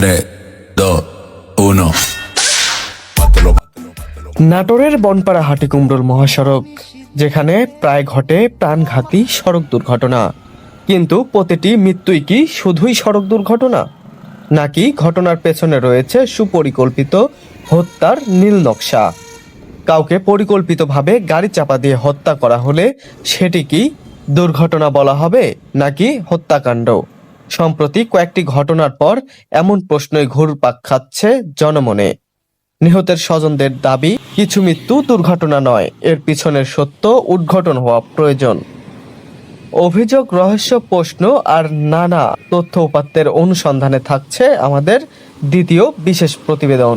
3, 2, 1. নাটোরের বনপাড়া হাটিকুমরুল মহাসড়ক, যেখানে প্রায় ঘটে প্রাণঘাতী সড়ক দুর্ঘটনা। কিন্তু প্রতিটি মৃত্যুই কি শুধুই সড়ক দুর্ঘটনা, নাকি ঘটনার পেছনে রয়েছে সুপরিকল্পিত হত্যার নীল নকশা? কাউকে পরিকল্পিতভাবে গাড়ি চাপা দিয়ে হত্যা করা হলে সেটি কি দুর্ঘটনা বলা হবে, নাকি হত্যাকাণ্ড? সম্প্রতি কয়েকটি ঘটনার পর এমন প্রশ্নই ঘুরপাক খাচ্ছে জনমনে। নিহতের স্বজনদের দাবি, কিছু মৃত্যু দুর্ঘটনা নয়, এর পিছনের সত্য উদ্ঘাটন হওয়া প্রয়োজন। অভিযোগ, রহস্য, প্রশ্ন আর নানা তথ্য উপাত্তের অনুসন্ধানে থাকছে আমাদের দ্বিতীয় বিশেষ প্রতিবেদন।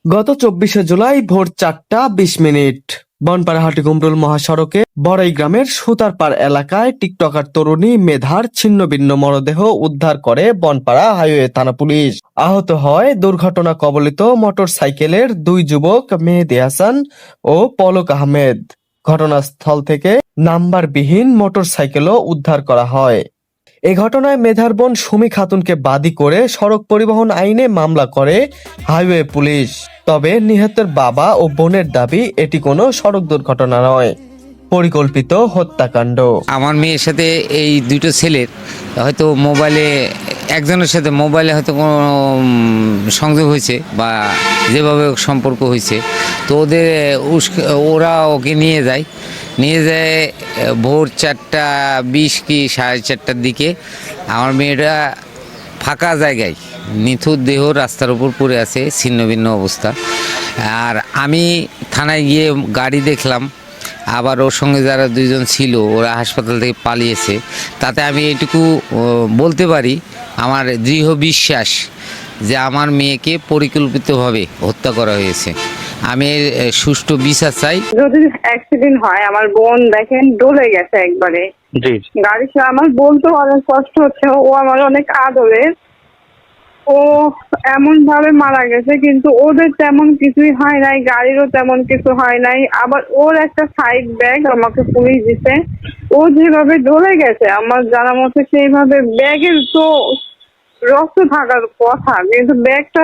গত 24শে জুলাই ভোর 4:20 বনপাড়া হাটিকুমরুল মহাসড়কে বড়াই গ্রামের সুতারপাড় এলাকায় টিকটকার তরুণী মেধার ছিন্নভিন্ন মরদেহ উদ্ধার করে বনপাড়া হাইওয়ে থানা পুলিশ। আহত হয় দুর্ঘটনা কবলিত মোটরসাইকেলের দুই যুবক মেহেদী হাসান ও পলক আহমেদ। ঘটনাস্থল থেকে নাম্বারবিহীন মোটরসাইকেলও উদ্ধার করা হয়। এ ঘটনায় মেধার বোন সুমি খাতুনকে বাদী করে সড়ক পরিবহন আইনে মামলা করে হাইওয়ে পুলিশ। তবে নিহতের বাবা ও বোনের দাবি, এটি কোনো সড়ক দুর্ঘটনা নয়, পরিকল্পিত হত্যাকাণ্ড। আমার মেয়ের সাথে এই দুটো ছেলের হয়তো মোবাইলে, একজনের সাথে মোবাইলে হয়তো কোনো সংযোগ হয়েছে বা যেভাবে সম্পর্ক হয়েছে, তো ওরা ওকে নিয়ে যায় ভোর 4:20 কি 4:30 দিকে। আমার মেয়েটা ফাঁকা জায়গায় নিথুর দেহ রাস্তার উপর পড়ে আছে, ছিন্ন ভিন্ন অবস্থা। আর আমি থানায় গিয়ে গাড়ি দেখলাম, আবার ওর সঙ্গে যারা দুইজন ছিল ওরা হাসপাতাল থেকে পালিয়েছে। তাতে আমি এটুকু বলতে পারি, আমার দৃঢ় বিশ্বাস যে আমার মেয়েকে পরিকল্পিতভাবে হত্যা করা হয়েছে। আমি সুষ্ঠু বিচার চাই। যদি অ্যাক্সিডেন্ট হয়, আমার বোন দেখেন ডলে গেছে একবারে গাড়ি। আমার বলতে অনেক কষ্ট হচ্ছে, ও আমার অনেক আদরের, ও এমন ভাবে মারা গেছে, কিন্তু ওদের তেমন কিছুই হয় নাই, গাড়িরও তেমন কিছু হয় নাই। আবার ওর একটা সাইড ব্যাগ আমাকে পুলিশ দিছে। ও যেভাবে ডলে গেছে আমার জানা মতে, সেইভাবে ব্যাগের তো রক্ত থাকার কথা, কিন্তু ব্যাগটা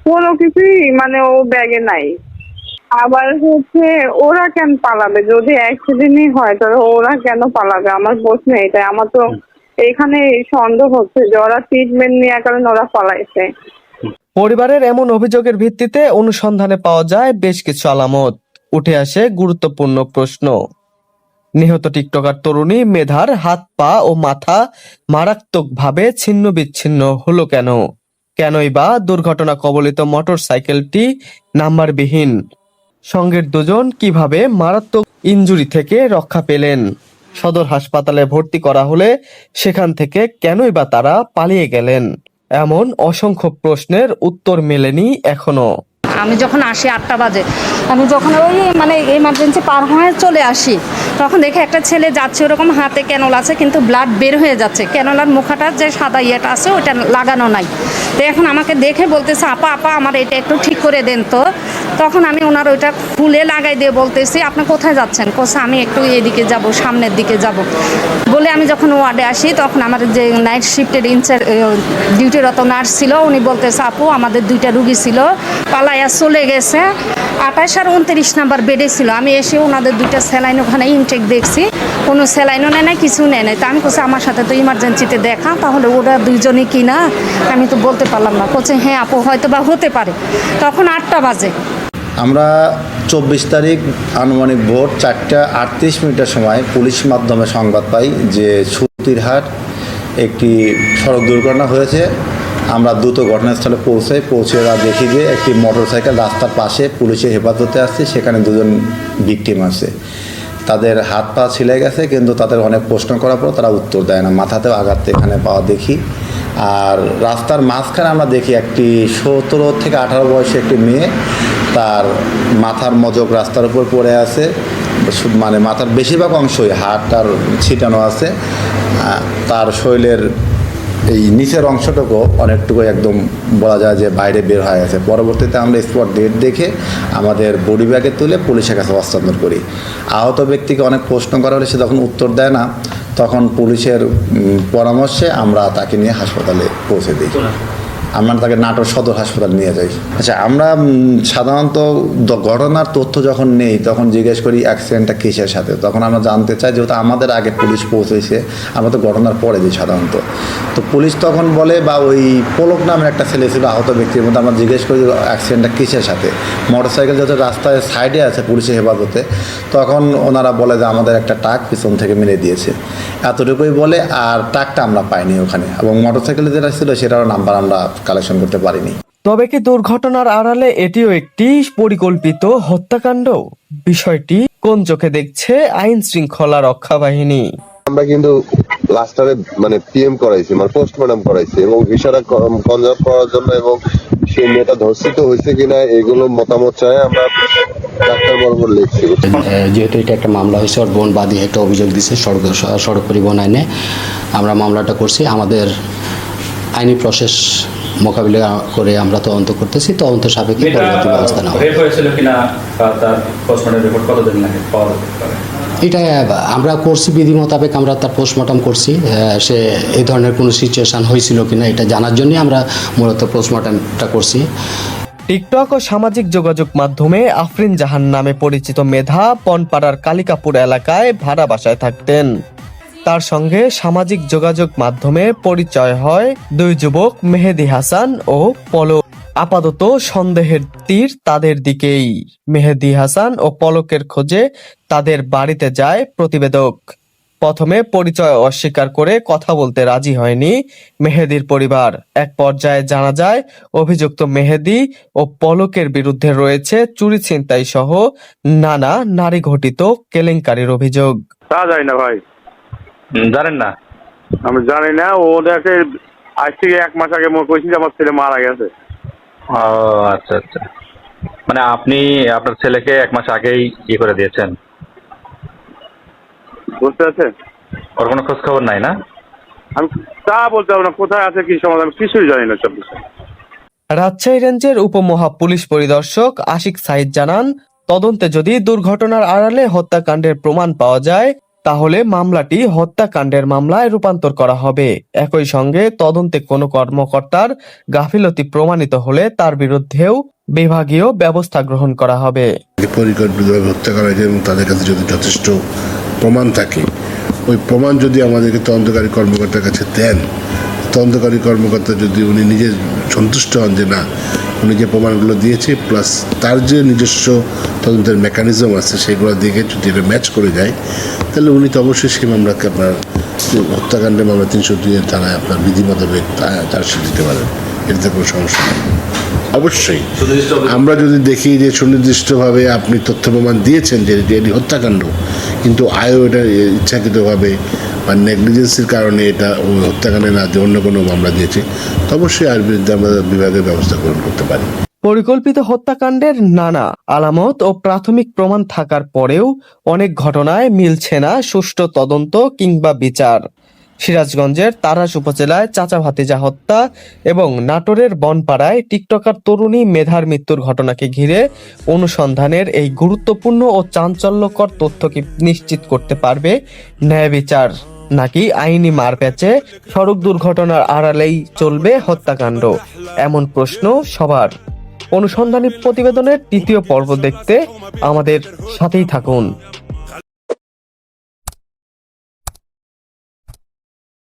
কোনো কিছুই মানে ও ব্যাগে নাই। আবার হচ্ছে ওরা কেন পালাবে? যদি অ্যাক্সিডেন্টই হয় তাহলে ওরা কেন পালাবে? আমার প্রশ্ন এটাই। আমার তো এখানে সন্দেহ হচ্ছে যে ওরা ট্রিটমেন্ট নেওয়ার কারণে ওরা পালাইছে। পরিবারের এমন অভিযোগের ভিত্তিতে অনুসন্ধানে পাওয়া যায় বেশ কিছু আলামত। উঠে আসে গুরুত্বপূর্ণ প্রশ্ন। নিহত টিকটকার তরুণী মেধার হাত, পা ও মাথা মারাত্মকভাবে ছিন্ন বিচ্ছিন্ন হলো কেন? কেনই বা দুর্ঘটনা কবলিত মোটরসাইকেলটি নাম্বারবিহীন? সঙ্গের দুজন কিভাবে মারাত্মক ইনজুরি থেকে রক্ষা পেলেন? সদর হাসপাতালে ভর্তি করা হলে সেখান থেকে কেনই বা তারা পালিয়ে গেলেন? এমন অসংখ্য প্রশ্নের উত্তর মেলেনি এখনো। আমি যখন আসি 8টা বাজে, আমি যখন ওই মানে এমার্জেন্সি পার হয়ে চলে আসি, তখন দেখে একটা ছেলে যাচ্ছে, ওরকম হাতে ক্যানল আছে কিন্তু ব্লাড বের হয়ে যাচ্ছে। ক্যানলার মুখাটা যে সাদা ইয়েটা আছে ওইটা লাগানো নাই। তো এখন আমাকে দেখে বলতেছে, আপা আপা আমার এটা একটু ঠিক করে দেন তো। তখন আমি ওনার ওইটা খুলে লাগাই দিয়ে বলতেছি, আপনি কোথায় যাচ্ছেন? কোথায়? আমি একটু এদিকে যাব, সামনের দিকে যাব বলে আমি যখন ওয়ার্ডে আসি, তখন আমার যে নাইট শিফটের ডিউটিরত নার্স ছিল, উনি বলতেছে, আপু আমাদের 2টা রুগী ছিল, পালাইয়া চলে গেছে, 28 আর 29 নাম্বার বেডে ছিল। আমি এসে ওনাদের 2টা স্যালাইন ওখানে ইনটেক দেখছি, কোনো স্যালাইনও নেয় নাই, কিছু নেয় নাই। তা আমি বলছি, আমার সাথে তো ইমার্জেন্সিতে দেখা, তাহলে ওরা দুইজনই কি না? আমি তো বলতে পারলাম না। বলছে হ্যাঁ আপু হয়তো বা হতে পারে। তখন 8টা বাজে। আমরা 24 তারিখ আনুমানিক ভোর 4:38 সময় পুলিশ মাধ্যমে সংবাদ পাই যে সুতিরহাট একটি সড়ক দুর্ঘটনা হয়েছে। আমরা দ্রুত ঘটনাস্থলে পৌঁছে দেখি যে একটি মোটরসাইকেল রাস্তার পাশে পুলিশের হেফাজতে আসছে, সেখানে দুজন ভিকটিম আছে। তাদের হাত পা ছিলে গেছে, কিন্তু তাদের অনেক প্রশ্ন করার পর তারা উত্তর দেয় না। মাথাতেও আঘাত এখানে পাওয়া দেখি। আর রাস্তার মাঝখানে আমরা দেখি একটি 17 থেকে 18 বয়সী একটি মেয়ে, তার মাথার মজক রাস্তার উপর পড়ে আছে, মানে মাথার বেশিরভাগ অংশই হাড়টার ছিটানো আছে। তার শরীরের এই নিচের অংশটুকু অনেকটুকু একদম বলা যায় যে বাইরে বের হয়ে গেছে। পরবর্তীতে আমরা স্পট ডেট দেখে আমাদের বডি ব্যাগে তুলে পুলিশের কাছে হস্তান্তর করি। আহত ব্যক্তিকে অনেক প্রশ্ন করা হলে সে যখন উত্তর দেয় না, তখন পুলিশের পরামর্শে আমরা তাকে নিয়ে হাসপাতালে পৌঁছে দিই। আমরা তাকে নাটোর সদর হাসপাতাল নিয়ে যাই। আচ্ছা, আমরা সাধারণত ঘটনার তথ্য যখন নেই তখন জিজ্ঞেস করি অ্যাক্সিডেন্টটা কিসের সাথে। তখন আমরা জানতে চাই, যেহেতু আমাদের আগে পুলিশ পৌঁছেছে, আমরা তো ঘটনার পরে দিই সাধারণত। তো পুলিশ তখন বলে, বা ওই পলক নামের একটা ছেলে ছিল আহত ব্যক্তির মধ্যে, আমরা জিজ্ঞেস করি অ্যাক্সিডেন্টটা কিসের সাথে। মোটরসাইকেল যত রাস্তায় সাইডে আছে পুলিশের হেফাজতে, তখন ওনারা বলে যে আমাদের একটা ট্রাক পিছন থেকে মেরে দিয়েছে, এতটুকুই বলে। আর ট্রাকটা আমরা পাইনি ওখানে, এবং মোটরসাইকেল যেটা ছিল সেটারও নাম্বার আমরা কালেকশন করতে পারিনি। তবে কি দুর্ঘটনার আড়ালে এটিও একটি পরিকল্পিত হত্যাকাণ্ড? বিষয়টি কোন চোখে দেখছে আইন শৃঙ্খলা রক্ষা বাহিনী? আমরা কিন্তু লাস্টারে মানে পিএম করাইছি, মানে পোস্টমর্টম করাইছি, এবং ভিসাটা কনজার্ভ করার জন্য, এবং সেই মেয়েটা ধর্ষিত হয়েছে কিনা এগুলো মতামত চাই আমরা ডাক্তার বরাবর লিখছি। যেহেতু এটা একটা মামলা হয়েছে, ওর বোন বাদী একটা অভিযোগ দিচ্ছে সড়ক পরিবহন আইনে, আমরা মামলাটা করছি। আমাদের আইনি প্রসেস মোকাবিলা করে আমরা তদন্ত করতেছি, তদন্ত সাপেক্ষে পরবর্তী ব্যবস্থা নেওয়া হবে। এটা আমরা করছি বিধি মোতাবেক, আমরা তার পোস্টমর্টম করছি। সে এই ধরনের কোনো সিচুয়েশন হয়েছিল কিনা এটা জানার জন্য আমরা মূলত পোস্টমর্টমটা করছি। টিকটক ও সামাজিক যোগাযোগ মাধ্যমে আফরিন জাহান নামে পরিচিত মেধা পনপাড়ার কালিকাপুর এলাকায় ভাড়া বাসায় থাকতেন। তার সঙ্গে সামাজিক যোগাযোগ মাধ্যমে পরিচয় হয় দুই যুবক মেহেদি হাসান ও পলক। আপাতত সন্দেহের তীর তাদের দিকেই। মেহেদি হাসান ও পলকের খোঁজে তাদের বাড়িতে যায় প্রতিবেদক। প্রথমে পরিচয় অস্বীকার করে কথা বলতে রাজি হয়নি মেহেদির পরিবার। এক পর্যায়ে জানা যায় অভিযুক্ত মেহেদি ও পলকের বিরুদ্ধে রয়েছে চুরি ছিনতাই সহ নানা নারী ঘটিত কেলেঙ্কারির অভিযোগ। তা যায় না ভাই, জানেন না? আমি জানি না। ও দেখে আজ থেকে 1 মাস আগে মনে করছি যে আমার ছেলে মারা গেছে। ও আচ্ছা আচ্ছা, মানে আপনি আপনার ছেলেকে 1 মাস আগেই ইয়ে করে দিয়েছেন, বুঝতে পারছেন? ওর কোনো খোঁজ খবর নাই না? আমি তা বলতে পারবো না, কোথায় আছে কি সমাধান কিছুই জানি না সব বিষয়ে। রাজশাহী রেঞ্জের উপমহা পুলিশ পরিদর্শক আশিক সাইদ জানান, তদন্তে যদি দুর্ঘটনার আড়ালে হত্যাকাণ্ডের প্রমাণ পাওয়া যায় তাহলে মামলাটি হত্যাকাণ্ডের মামলায় রূপান্তর করা হবে। একই সঙ্গে তদন্তে কোনো কর্মকর্তার গাফিলতি প্রমাণিত হলে তার বিরুদ্ধেও বিভাগীয় ব্যবস্থা গ্রহণ করা হবে। পরিকল্পিতভাবে হত্যা করা হয়েছে এবং তাদের কাছে যদি যথেষ্ট প্রমাণ থাকে, ওই প্রমাণ যদি আমাদেরকে তদন্তকারী কর্মকর্তার কাছে দেন, তদন্তকারী কর্মকর্তা যদি উনি নিজে সন্তুষ্ট হন যে না উনি যে প্রমাণগুলো দিয়েছে প্লাস তার যে নিজস্ব তদন্তের মেকানিজম আছে সেগুলো দিকে যদি এটা ম্যাচ করে যায়, তাহলে উনি তো অবশ্যই সেই মামলাকে আপনার হত্যাকাণ্ডের মামলা 302 ধারায় আপনার বিধি মোতাবেক চার্জশিট দিতে পারেন। এটাতে কোনো সমস্যা নেই। অবশ্যই আমরা যদি দেখি যে সুনির্দিষ্টভাবে আপনি তথ্য প্রমাণ দিয়েছেন যে এটি হত্যাকাণ্ড, কিন্তু আয়ও এটা ইচ্ছাকৃতভাবে বা নেগলিজেন্সির কারণে এটা ওই হত্যাকাণ্ডে না দিয়ে অন্য কোনো মামলা দিয়েছে, তো অবশ্যই আর বিরুদ্ধে আমরা বিভাগের ব্যবস্থা গ্রহণ করতে পারি। পরিকল্পিত হত্যাকাণ্ডের নানা আলামত ও প্রাথমিক প্রমাণ থাকার পরেও অনেক ঘটনায় মিলছে না সুষ্ঠু তদন্ত কিংবা বিচার। সিরাজগঞ্জের তারাস উপজেলায় চাচা ভাতিজা হত্যা এবং নাটোরের বনপাড়ায় টিকটকার তরুণী মেধার মৃত্যুর ঘটনাকে ঘিরে অনুসন্ধানের এই গুরুত্বপূর্ণ ও চাঞ্চল্যকর তথ্য কি নিশ্চিত করতে পারবে ন্যায় বিচার, নাকি আইনি মারপ্যাচে সড়ক দুর্ঘটনার আড়ালেই চলবে হত্যাকাণ্ড? এমন প্রশ্ন সবার। অনুসন্ধানী প্রতিবেদনের 3য় পর্ব দেখতে আমাদের সাথেই থাকুন।